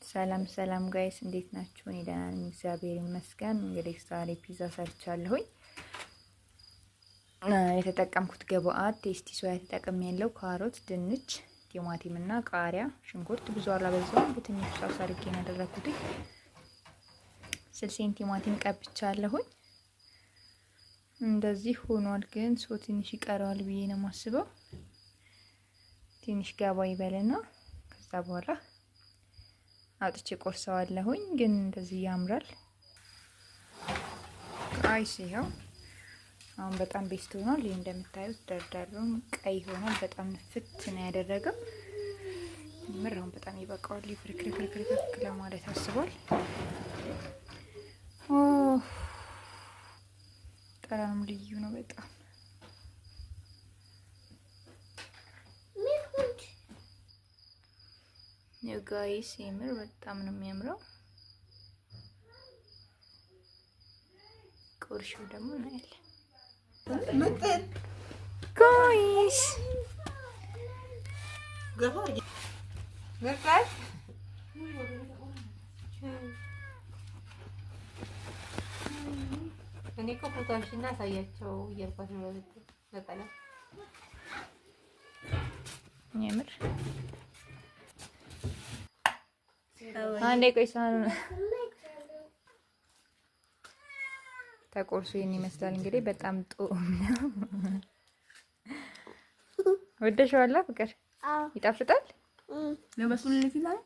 ሰላም ሰላም ጋይስ እንዴት ናችሁ? እኔ ደህና ነኝ፣ እግዚአብሔር ይመስገን። እንግዲህ ዛሬ ፒዛ ሰርቻለሁኝ። የተጠቀምኩት ግብአት ቴስቲ ሶያ ተጠቅሜያለሁ። ካሮት፣ ድንች፣ ቲማቲም እና ቃሪያ፣ ሽንኩርት ብዙ አላበዛውም፣ በትንሹ ሳውስ አድርጌ ነው ያደረኩት። ስልሴን ቲማቲም ቀብቻለሁኝ። እንደዚህ ሆኗል፣ ግን ሶ ትንሽ ይቀረዋል ብዬ ነው የማስበው። ትንሽ ገባ ይበልና ከዛ በኋላ አውጥቼ ቆርሰዋለሁኝ። ግን እንደዚህ ያምራል ጋይስ። ይሄው አሁን በጣም ቤስት ሆኗል። ይሄ እንደምታዩት ደርዳሩም ቀይ ሆኗል። በጣም ፍት ነው ያደረገው። ምራውን በጣም ይበቃዋል። ፍርክርክርክርክ ለማለት አስቧል። ጠራም ልዩ ነው በጣም ጋይስ። የምር በጣም ነው የሚያምረው። ቁርሽው ደግሞ እናያለን ጋይስ። እኔ እኮ ፎቶሽና አሳያቸው እያልኳት ነው። በቃ የምር አንዴ ቆይ ሳህኑ ተቆርሶ ይሄን ይመስላል። እንግዲህ በጣም ጡም ነው። ወደሽዋላ ፍቅር? ይጣፍጣል። ለበሱልኝ ይላል